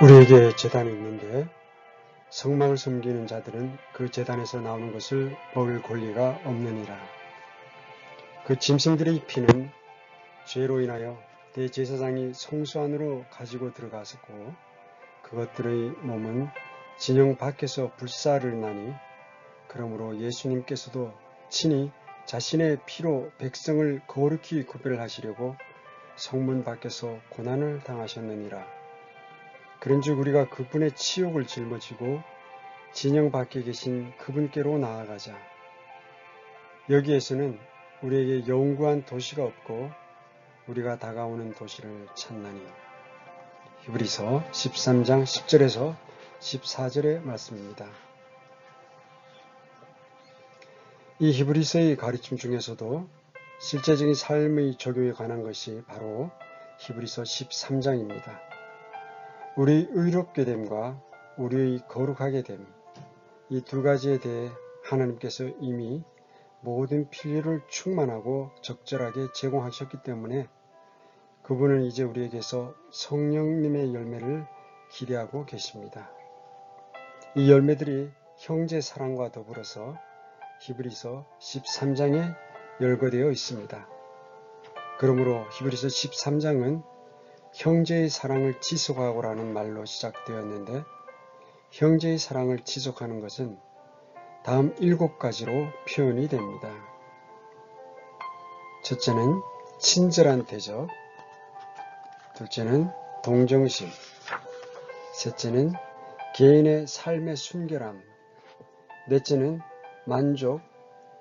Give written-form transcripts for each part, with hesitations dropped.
우리에게 제단이 있는데 성막을 섬기는 자들은 그 제단에서 나오는 것을 먹을 권리가 없느니라. 그 짐승들의 피는 죄로 인하여 대제사장이 성소 안으로 가지고 들어갔었고 그것들의 몸은 진영 밖에서 불사를 나니 그러므로 예수님께서도 친히 자신의 피로 백성을 거룩히 구별하시려고 성문 밖에서 고난을 당하셨느니라. 그런즉 우리가 그분의 치욕을 짊어지고 진영 밖에 계신 그분께로 나아가자. 여기에서는 우리에게 영구한 도시가 없고 우리가 다가오는 도시를 찾나니. 히브리서 13장 10절에서 14절의 말씀입니다. 이 히브리서의 가르침 중에서도 실제적인 삶의 적용에 관한 것이 바로 히브리서 13장입니다. 우리 의롭게 됨과 우리의 거룩하게 됨, 이 두 가지에 대해 하나님께서 이미 모든 필요를 충만하고 적절하게 제공하셨기 때문에 그분은 이제 우리에게서 성령님의 열매를 기대하고 계십니다. 이 열매들이 형제 사랑과 더불어서 히브리서 13장에 열거되어 있습니다. 그러므로 히브리서 13장은 형제의 사랑을 지속하고라는 말로 시작되었는데 형제의 사랑을 지속하는 것은 다음 7가지로 표현이 됩니다. 첫째는 친절한 대접, 둘째는 동정심, 셋째는 개인의 삶의 순결함, 넷째는 만족,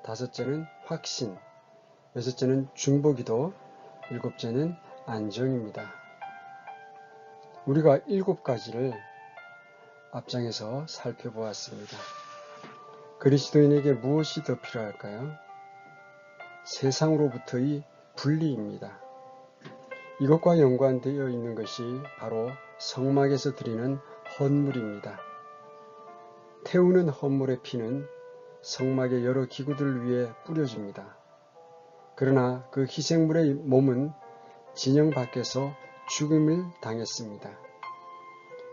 다섯째는 확신, 여섯째는 중보기도, 일곱째는 안정입니다. 우리가 7가지를 앞장에서 살펴보았습니다. 그리스도인에게 무엇이 더 필요할까요? 세상으로부터의 분리입니다. 이것과 연관되어 있는 것이 바로 성막에서 드리는 헌물입니다. 태우는 헌물의 피는 성막의 여러 기구들 위에 뿌려집니다. 그러나 그 희생물의 몸은 진영 밖에서 죽음을 당했습니다.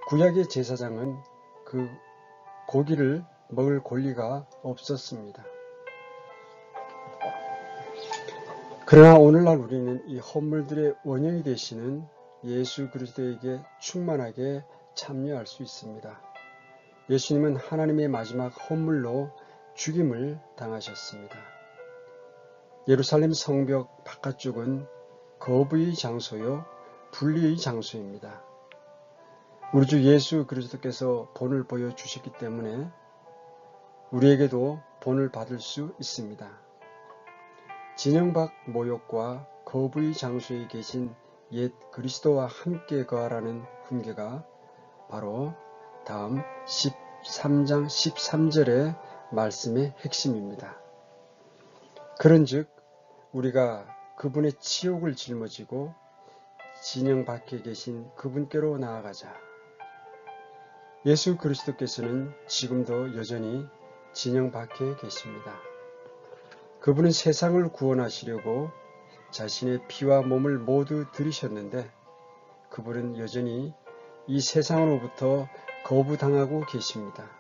구약의 제사장은 그 고기를 먹을 권리가 없었습니다. 그러나 오늘날 우리는 이 헌물들의 원형이 되시는 예수 그리스도에게 충만하게 참여할 수 있습니다. 예수님은 하나님의 마지막 헌물로 죽임을 당하셨습니다. 예루살렘 성벽 바깥쪽은 거부의 장소요, 분리의 장소입니다. 우리 주 예수 그리스도께서 본을 보여주셨기 때문에 우리에게도 본을 받을 수 있습니다. 진영 밖 모욕과 거부의 장소에 계신 옛 그리스도와 함께 거하라는 훈계가 바로 다음 13장 13절의 말씀의 핵심입니다. 그런즉 우리가 그분의 치욕을 짊어지고 진영 밖에 계신 그분께로 나아가자. 예수 그리스도께서는 지금도 여전히 진영 밖에 계십니다. 그분은 세상을 구원하시려고 자신의 피와 몸을 모두 들이셨는데 그분은 여전히 이 세상으로부터 거부당하고 계십니다.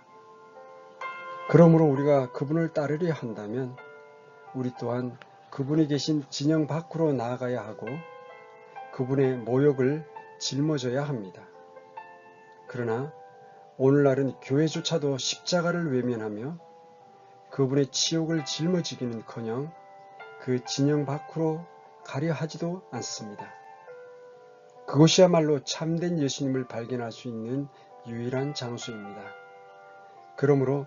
그러므로 우리가 그분을 따르려 한다면 우리 또한 그분이 계신 진영 밖으로 나아가야 하고 그분의 모욕을 짊어져야 합니다. 그러나 오늘날은 교회조차도 십자가를 외면하며 그분의 치욕을 짊어지기는커녕 그 진영 밖으로 가려 하지도 않습니다. 그것이야말로 참된 예수님을 발견할 수 있는 유일한 장소입니다. 그러므로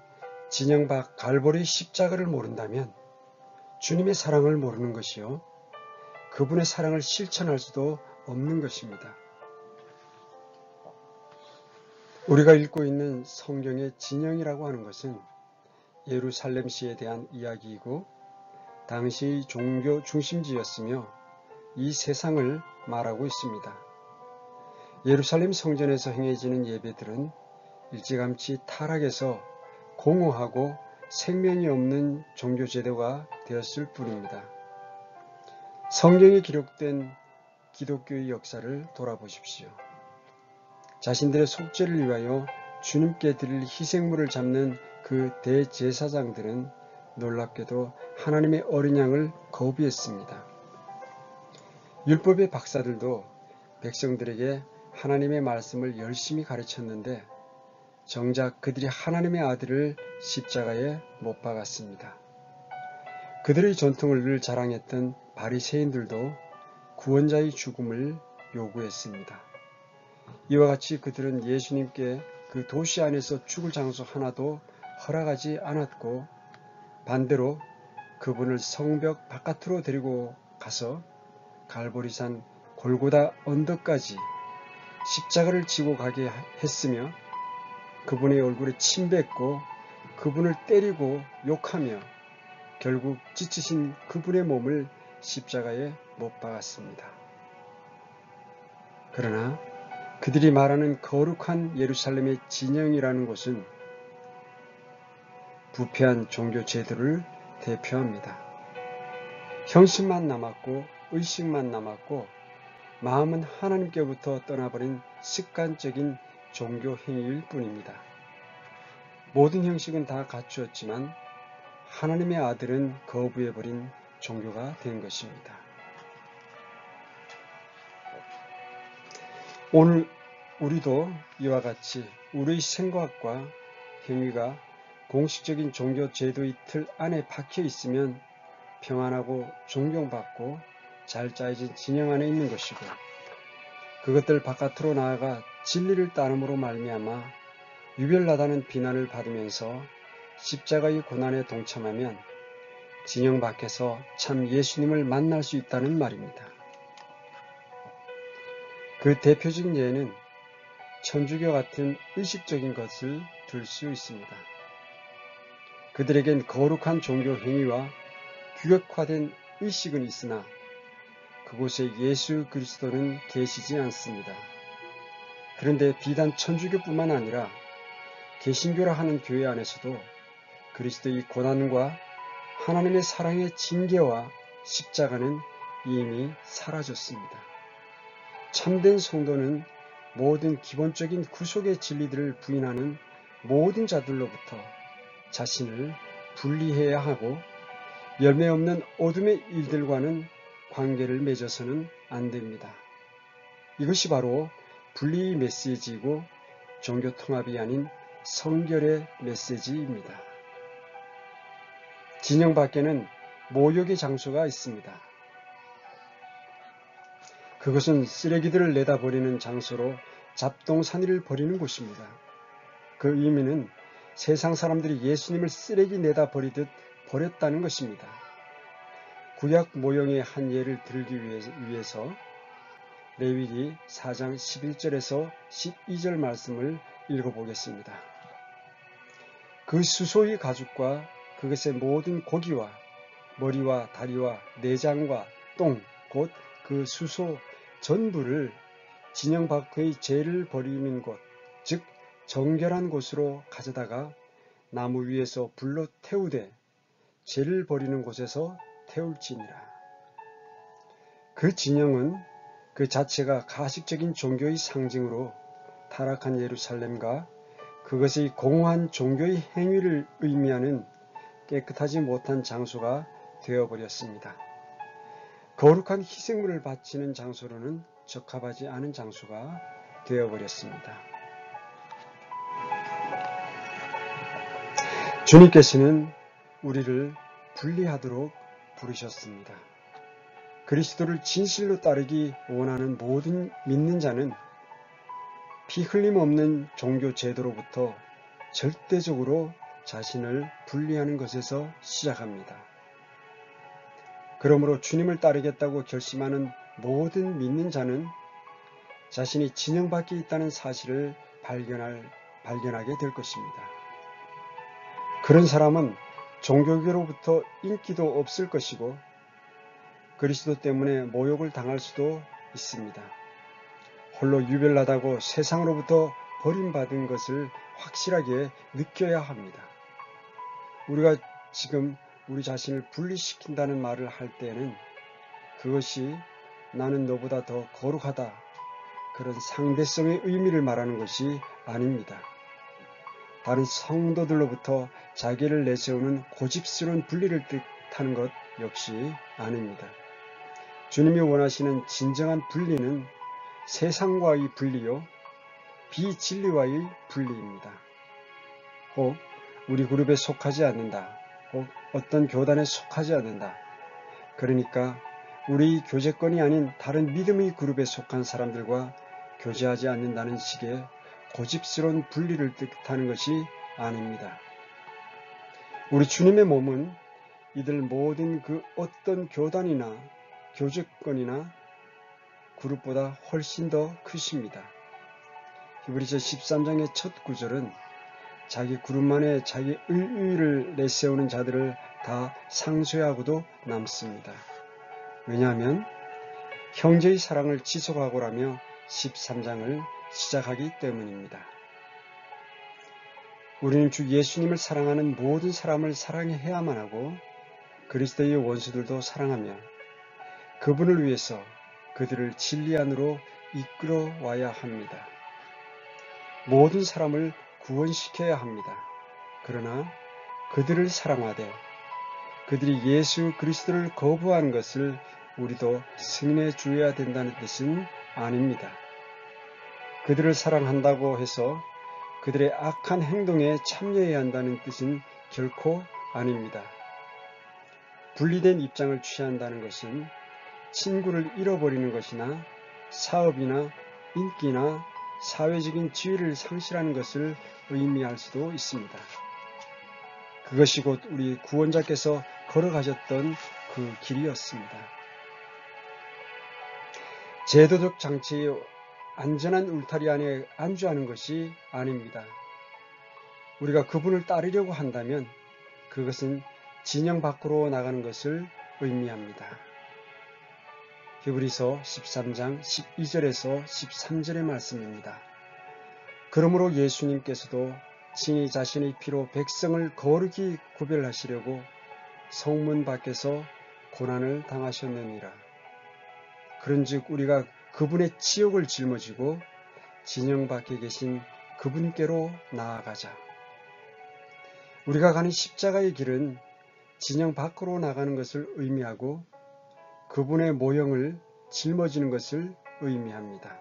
진영 밖 갈보리 십자가를 모른다면 주님의 사랑을 모르는 것이요, 그분의 사랑을 실천할 수도 없는 것입니다. 우리가 읽고 있는 성경의 진영이라고 하는 것은 예루살렘시에 대한 이야기이고 당시의 종교 중심지였으며 이 세상을 말하고 있습니다. 예루살렘 성전에서 행해지는 예배들은 일찌감치 타락해서 공허하고 생명이 없는 종교 제도가 되었을 뿐입니다. 성경에 기록된 기독교의 역사를 돌아보십시오. 자신들의 속죄를 위하여 주님께 드릴 희생물을 잡는 그 대제사장들은 놀랍게도 하나님의 어린 양을 거부했습니다. 율법의 박사들도 백성들에게 하나님의 말씀을 열심히 가르쳤는데 정작 그들이 하나님의 아들을 십자가에 못 박았습니다. 그들의 전통을 늘 자랑했던 바리새인들도 구원자의 죽음을 요구했습니다. 이와 같이 그들은 예수님께 그 도시 안에서 죽을 장소 하나도 허락하지 않았고 반대로 그분을 성벽 바깥으로 데리고 가서 갈보리산 골고다 언덕까지 십자가를 지고 가게 했으며 그분의 얼굴에 침 뱉고 그분을 때리고 욕하며 결국 지치신 그분의 몸을 십자가에 못 박았습니다. 그러나 그들이 말하는 거룩한 예루살렘의 진영이라는 곳은 부패한 종교 제도를 대표합니다. 형식만 남았고 의식만 남았고 마음은 하나님께부터 떠나버린 습관적인 종교 행위일 뿐입니다. 모든 형식은 다 갖추었지만 하나님의 아들은 거부해버린 종교가 된 것입니다. 오늘 우리도 이와 같이 우리의 생각과 행위가 공식적인 종교 제도의 틀 안에 박혀 있으면 평안하고 존경받고 잘 짜여진 진영 안에 있는 것이고 그것들 바깥으로 나아가 진리를 따름으로 말미암아 유별나다는 비난을 받으면서 십자가의 고난에 동참하면 진영 밖에서 참 예수님을 만날 수 있다는 말입니다. 그 대표적인 예는 천주교 같은 의식적인 것을 들 수 있습니다. 그들에겐 거룩한 종교 행위와 규격화된 의식은 있으나 그곳에 예수 그리스도는 계시지 않습니다. 그런데 비단 천주교뿐만 아니라 개신교라 하는 교회 안에서도 그리스도의 고난과 하나님의 사랑의 징계와 십자가는 이미 사라졌습니다. 참된 성도는 모든 기본적인 구속의 진리들을 부인하는 모든 자들로부터 자신을 분리해야 하고 열매 없는 어둠의 일들과는 관계를 맺어서는 안 됩니다. 이것이 바로 분리의 메시지이고 종교 통합이 아닌 성결의 메시지입니다. 진영 밖에는 모욕의 장소가 있습니다. 그것은 쓰레기들을 내다버리는 장소로 잡동사니를 버리는 곳입니다. 그 의미는 세상 사람들이 예수님을 쓰레기 내다 버리듯 버렸다는 것입니다. 구약 모형의 한 예를 들기 위해서 레위기 4장 11절에서 12절 말씀을 읽어보겠습니다. 그 수소의 가죽과 그것의 모든 고기와 머리와 다리와 내장과 똥, 곧 그 수소 전부를 진영 밖의 죄를 버리는 곳, 즉 정결한 곳으로 가져다가 나무 위에서 불로 태우되 죄를 버리는 곳에서 태울지니라. 그 진영은 그 자체가 가식적인 종교의 상징으로 타락한 예루살렘과 그것의 공허한 종교의 행위를 의미하는 깨끗하지 못한 장소가 되어버렸습니다. 거룩한 희생물을 바치는 장소로는 적합하지 않은 장소가 되어버렸습니다. 주님께서는 우리를 분리하도록 부르셨습니다. 그리스도를 진실로 따르기 원하는 모든 믿는 자는 피 흘림 없는 종교 제도로부터 절대적으로 자신을 분리하는 것에서 시작합니다. 그러므로 주님을 따르겠다고 결심하는 모든 믿는 자는 자신이 진영 밖에 있다는 사실을 발견하게 될 것입니다. 그런 사람은 종교계로부터 인기도 없을 것이고 그리스도 때문에 모욕을 당할 수도 있습니다. 홀로 유별나다고 세상으로부터 버림받은 것을 확실하게 느껴야 합니다. 우리가 지금 우리 자신을 분리시킨다는 말을 할 때는 그것이 나는 너보다 더 거룩하다, 그런 상대성의 의미를 말하는 것이 아닙니다. 다른 성도들로부터 자기를 내세우는 고집스러운 분리를 뜻하는 것 역시 아닙니다. 주님이 원하시는 진정한 분리는 세상과의 분리요, 비진리와의 분리입니다. 혹 우리 그룹에 속하지 않는다, 혹 어떤 교단에 속하지 않는다. 그러니까 우리 교제권이 아닌 다른 믿음의 그룹에 속한 사람들과 교제하지 않는다는 식의 고집스러운 분리를 뜻하는 것이 아닙니다. 우리 주님의 몸은 이들 모든 그 어떤 교단이나 교제권이나 그룹보다 훨씬 더 크십니다. 히브리서 13장의 첫 구절은 자기 그룹만에 자기 의의를 내세우는 자들을 다 상쇄하고도 남습니다. 왜냐하면 형제의 사랑을 지속하고라며 13장을 시작하기 때문입니다. 우리는 주 예수님을 사랑하는 모든 사람을 사랑해야만 하고 그리스도의 원수들도 사랑하며 그분을 위해서 그들을 진리 안으로 이끌어 와야 합니다. 모든 사람을 구원시켜야 합니다. 그러나 그들을 사랑하되 그들이 예수 그리스도를 거부한 것을 우리도 승인해 주어야 된다는 뜻은 아닙니다. 그들을 사랑한다고 해서 그들의 악한 행동에 참여해야 한다는 뜻은 결코 아닙니다. 분리된 입장을 취한다는 것은 친구를 잃어버리는 것이나 사업이나 인기나 사회적인 지위를 상실하는 것을 의미할 수도 있습니다. 그것이 곧 우리 구원자께서 걸어가셨던 그 길이었습니다. 제도적 장치의 안전한 울타리 안에 안주하는 것이 아닙니다. 우리가 그분을 따르려고 한다면 그것은 진영 밖으로 나가는 것을 의미합니다. 히브리서 13장 12절에서 13절의 말씀입니다. 그러므로 예수님께서도 친히 자신의 피로 백성을 거룩히 구별하시려고 성문 밖에서 고난을 당하셨느니라. 그런즉 우리가 그분의 치욕을 짊어지고 진영 밖에 계신 그분께로 나아가자. 우리가 가는 십자가의 길은 진영 밖으로 나가는 것을 의미하고 그분의 모형을 짊어지는 것을 의미합니다.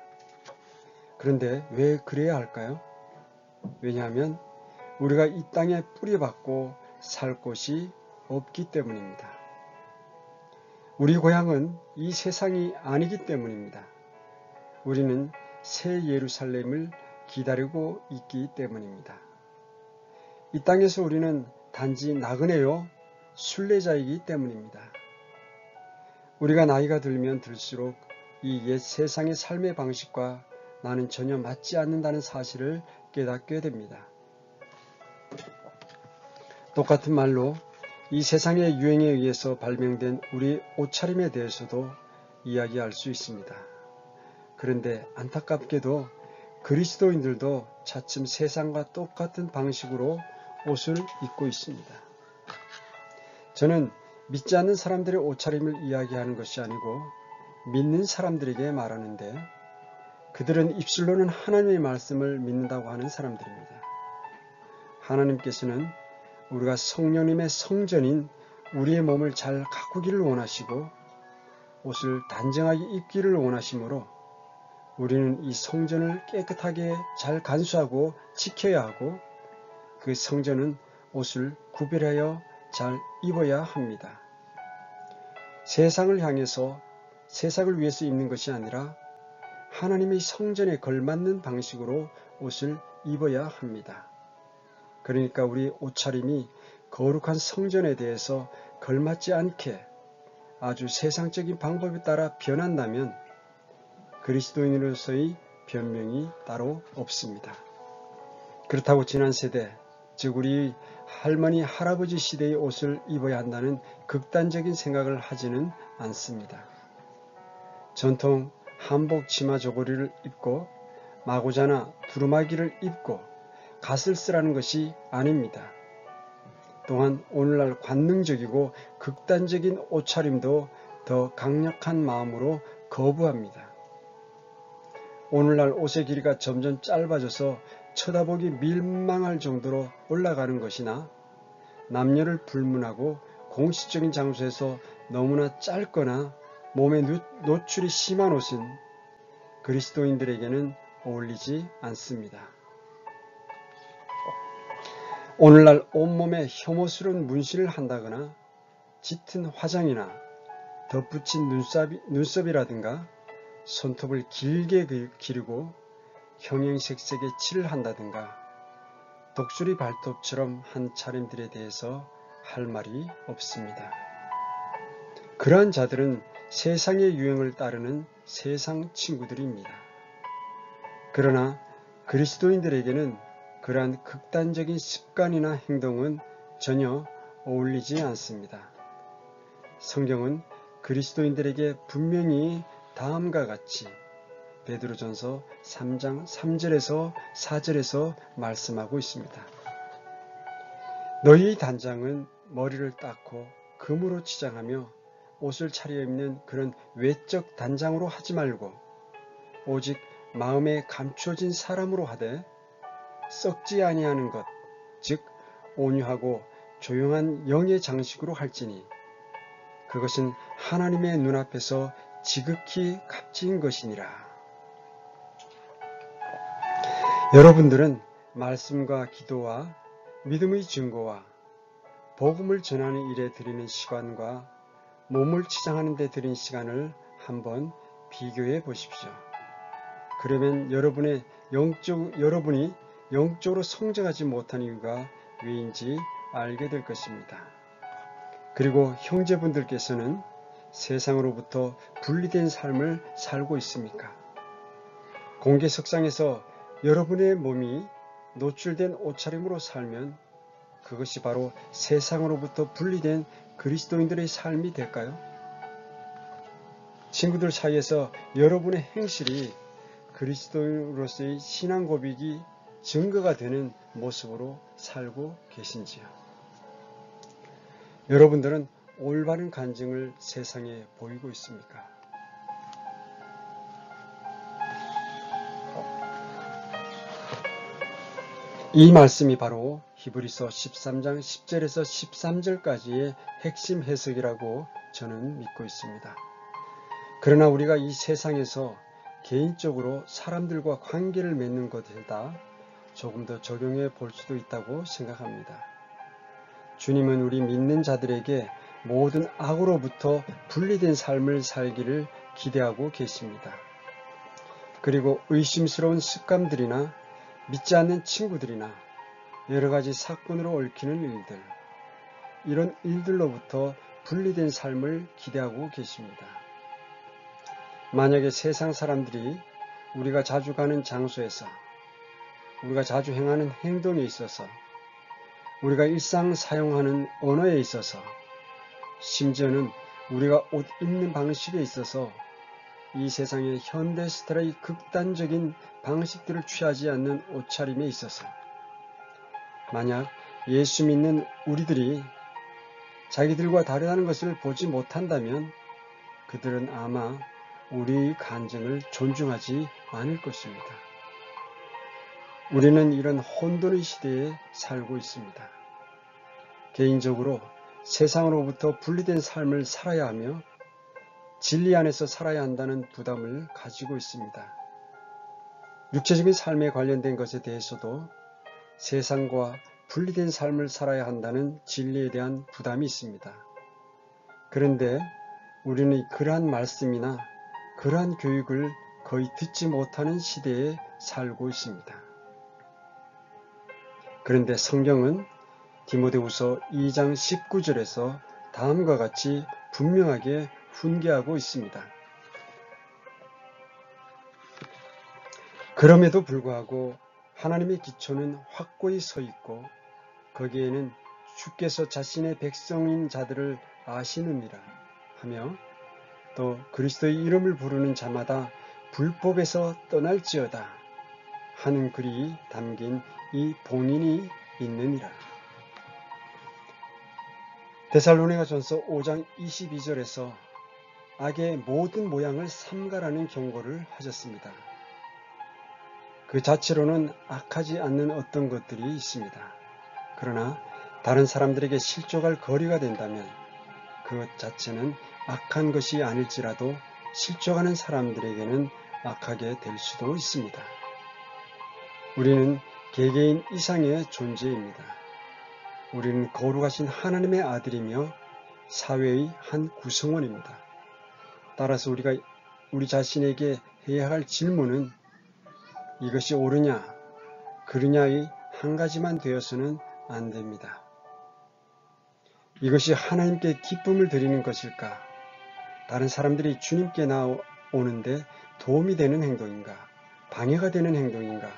그런데 왜 그래야 할까요? 왜냐하면 우리가 이 땅에 뿌리박고 살 곳이 없기 때문입니다. 우리 고향은 이 세상이 아니기 때문입니다. 우리는 새 예루살렘을 기다리고 있기 때문입니다. 이 땅에서 우리는 단지 나그네요 순례자이기 때문입니다. 우리가 나이가 들면 들수록 이 옛 세상의 삶의 방식과 나는 전혀 맞지 않는다는 사실을 깨닫게 됩니다. 똑같은 말로 이 세상의 유행에 의해서 발명된 우리 옷차림에 대해서도 이야기할 수 있습니다. 그런데 안타깝게도 그리스도인들도 차츰 세상과 똑같은 방식으로 옷을 입고 있습니다. 저는 믿지 않는 사람들의 옷차림을 이야기하는 것이 아니고 믿는 사람들에게 말하는데 그들은 입술로는 하나님의 말씀을 믿는다고 하는 사람들입니다. 하나님께서는 우리가 성령님의 성전인 우리의 몸을 잘 가꾸기를 원하시고 옷을 단정하게 입기를 원하시므로 우리는 이 성전을 깨끗하게 잘 간수하고 지켜야 하고 그 성전은 옷을 구별하여 잘 입어야 합니다. 세상을 향해서 세상을 위해서 입는 것이 아니라 하나님의 성전에 걸맞는 방식으로 옷을 입어야 합니다. 그러니까 우리 옷차림이 거룩한 성전에 대해서 걸맞지 않게 아주 세상적인 방법에 따라 변한다면 그리스도인으로서의 변명이 따로 없습니다. 그렇다고 지난 세대, 즉 우리 할머니, 할아버지 시대의 옷을 입어야 한다는 극단적인 생각을 하지는 않습니다. 전통 한복 치마 저고리를 입고 마고자나 두루마기를 입고 갓을 쓰라는 것이 아닙니다. 또한 오늘날 관능적이고 극단적인 옷차림도 더 강력한 마음으로 거부합니다. 오늘날 옷의 길이가 점점 짧아져서 쳐다보기 민망할 정도로 올라가는 것이나 남녀를 불문하고 공식적인 장소에서 너무나 짧거나 몸에 노출이 심한 옷은 그리스도인들에게는 어울리지 않습니다. 오늘날 온몸에 혐오스러운 문신을 한다거나 짙은 화장이나 덧붙인 눈썹이라든가 손톱을 길게 기르고 형형색색의 칠을 한다든가 독수리 발톱처럼 한 차림들에 대해서 할 말이 없습니다. 그러한 자들은 세상의 유행을 따르는 세상 친구들입니다. 그러나 그리스도인들에게는 그러한 극단적인 습관이나 행동은 전혀 어울리지 않습니다. 성경은 그리스도인들에게 분명히 다음과 같이 베드로전서 3장 3절에서 4절에서 말씀하고 있습니다. 너희 단장은 머리를 닦고 금으로 치장하며 옷을 차려입는 그런 외적 단장으로 하지 말고 오직 마음에 감추어진 사람으로 하되 썩지 아니하는 것, 즉 온유하고 조용한 영의 장식으로 할지니 그것은 하나님의 눈앞에서 지극히 값진 것이니라. 여러분들은 말씀과 기도와 믿음의 증거와 복음을 전하는 일에 드리는 시간과 몸을 치장하는 데 드린 시간을 한번 비교해 보십시오. 그러면 여러분이 영적으로 성장하지 못한 이유가 왜인지 알게 될 것입니다. 그리고 형제분들께서는 세상으로부터 분리된 삶을 살고 있습니까? 공개석상에서 여러분의 몸이 노출된 옷차림으로 살면 그것이 바로 세상으로부터 분리된 그리스도인들의 삶이 될까요? 친구들 사이에서 여러분의 행실이 그리스도인으로서의 신앙 고백이 증거가 되는 모습으로 살고 계신지요? 여러분들은 올바른 간증을 세상에 보이고 있습니까? 이 말씀이 바로 히브리서 13장 10절에서 13절까지의 핵심 해석이라고 저는 믿고 있습니다. 그러나 우리가 이 세상에서 개인적으로 사람들과 관계를 맺는 것에다 조금 더 적용해 볼 수도 있다고 생각합니다. 주님은 우리 믿는 자들에게 모든 악으로부터 분리된 삶을 살기를 기대하고 계십니다. 그리고 의심스러운 습관들이나 믿지 않는 친구들이나 여러 가지 사건으로 얽히는 일들, 이런 일들로부터 분리된 삶을 기대하고 계십니다. 만약에 세상 사람들이 우리가 자주 가는 장소에서, 우리가 자주 행하는 행동에 있어서, 우리가 일상 사용하는 언어에 있어서, 심지어는 우리가 옷 입는 방식에 있어서 이 세상의 현대 스타일의 극단적인 방식들을 취하지 않는 옷차림에 있어서 만약 예수 믿는 우리들이 자기들과 다르다는 것을 보지 못한다면 그들은 아마 우리의 간증을 존중하지 않을 것입니다. 우리는 이런 혼돈의 시대에 살고 있습니다. 개인적으로 세상으로부터 분리된 삶을 살아야 하며 진리 안에서 살아야 한다는 부담을 가지고 있습니다. 육체적인 삶에 관련된 것에 대해서도 세상과 분리된 삶을 살아야 한다는 진리에 대한 부담이 있습니다. 그런데 우리는 그러한 말씀이나 그러한 교육을 거의 듣지 못하는 시대에 살고 있습니다. 그런데 성경은 디모데후서 2장 19절에서 다음과 같이 분명하게 훈계하고 있습니다. 그럼에도 불구하고 하나님의 기초는 확고히 서 있고 거기에는 주께서 자신의 백성인 자들을 아시느니라 하며 또 그리스도의 이름을 부르는 자마다 불법에서 떠날지어다 하는 글이 담긴 이 봉인이 있느니라. 데살로니가전서 5장 22절에서 악의 모든 모양을 삼가라는 경고를 하셨습니다. 그 자체로는 악하지 않는 어떤 것들이 있습니다. 그러나 다른 사람들에게 실족할 거리가 된다면 그 자체는 악한 것이 아닐지라도 실족하는 사람들에게는 악하게 될 수도 있습니다. 우리는 개개인 이상의 존재입니다. 우리는 거룩하신 하나님의 아들이며 사회의 한 구성원입니다. 따라서 우리가 우리 자신에게 해야 할 질문은 이것이 옳으냐, 그르냐의 한 가지만 되어서는 안 됩니다. 이것이 하나님께 기쁨을 드리는 것일까? 다른 사람들이 주님께 나오는데 도움이 되는 행동인가? 방해가 되는 행동인가?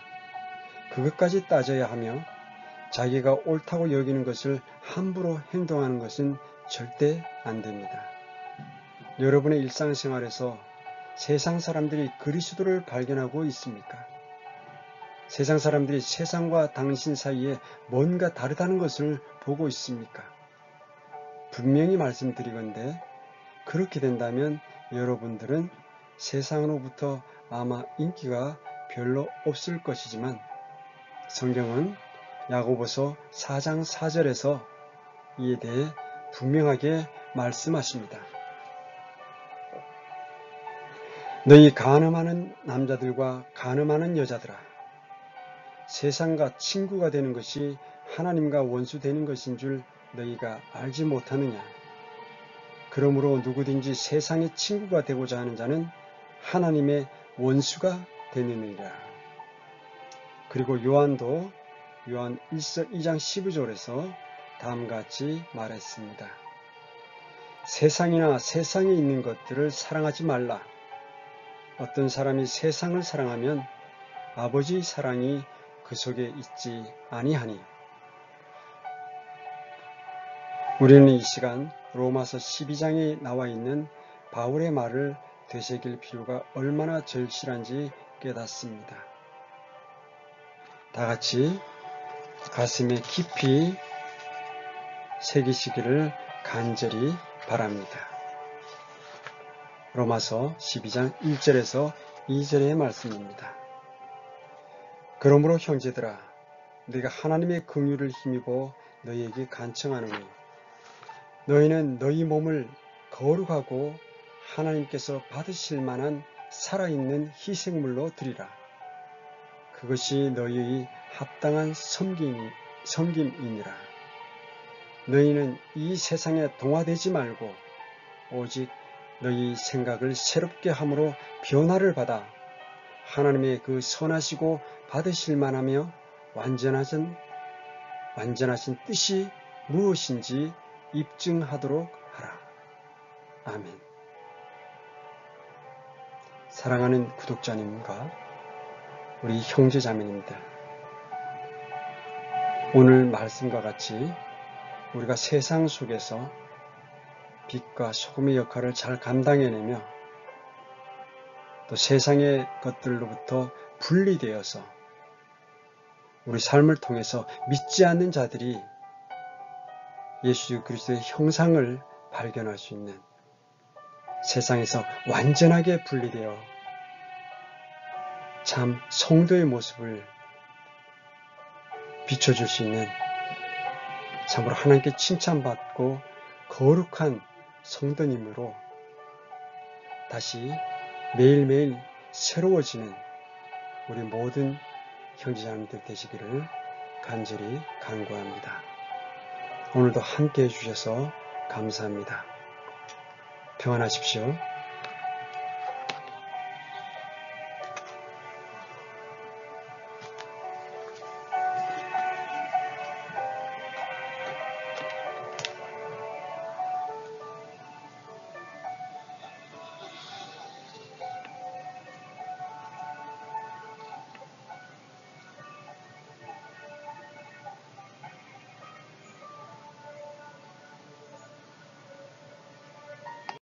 그것까지 따져야 하며 자기가 옳다고 여기는 것을 함부로 행동하는 것은 절대 안 됩니다. 여러분의 일상생활에서 세상 사람들이 그리스도를 발견하고 있습니까? 세상 사람들이 세상과 당신 사이에 뭔가 다르다는 것을 보고 있습니까? 분명히 말씀드리건대 그렇게 된다면 여러분들은 세상으로부터 아마 인기가 별로 없을 것이지만 성경은 야고보서 4장 4절에서 이에 대해 분명하게 말씀하십니다. 너희 간음하는 남자들과 간음하는 여자들아, 세상과 친구가 되는 것이 하나님과 원수 되는 것인 줄 너희가 알지 못하느냐? 그러므로 누구든지 세상의 친구가 되고자 하는 자는 하나님의 원수가 되느니라. 그리고 요한도 요한 2장 12절에서 다음과 같이 말했습니다. 세상이나 세상에 있는 것들을 사랑하지 말라. 어떤 사람이 세상을 사랑하면 아버지의 사랑이 그 속에 있지 아니하니. 우리는 이 시간 로마서 12장에 나와 있는 바울의 말을 되새길 필요가 얼마나 절실한지 깨닫습니다. 다 같이 가슴에 깊이 새기시기를 간절히 바랍니다. 로마서 12장 1절에서 2절의 말씀입니다. 그러므로 형제들아, 내가 하나님의 긍휼을 힘입어 너희에게 간청하노니 너희는 너희 몸을 거룩하고 하나님께서 받으실 만한 살아있는 희생물로 드리라. 그것이 너희의 합당한 섬김이니라. 너희는 이 세상에 동화되지 말고 오직 너희 생각을 새롭게 함으로 변화를 받아 하나님의 그 선하시고 받으실 만하며 완전하신 뜻이 무엇인지 입증하도록 하라. 아멘. 사랑하는 구독자님과 우리 형제자매님들, 오늘 말씀과 같이 우리가 세상 속에서 빛과 소금의 역할을 잘 감당해내며 또 세상의 것들로부터 분리되어서 우리 삶을 통해서 믿지 않는 자들이 예수 그리스도의 형상을 발견할 수 있는, 세상에서 완전하게 분리되어 참 성도의 모습을 비춰줄 수 있는, 참으로 하나님께 칭찬받고 거룩한 성도님으로 다시 매일매일 새로워지는 우리 모든 형제자매들 되시기를 간절히 간구합니다. 오늘도 함께 해주셔서 감사합니다. 평안하십시오.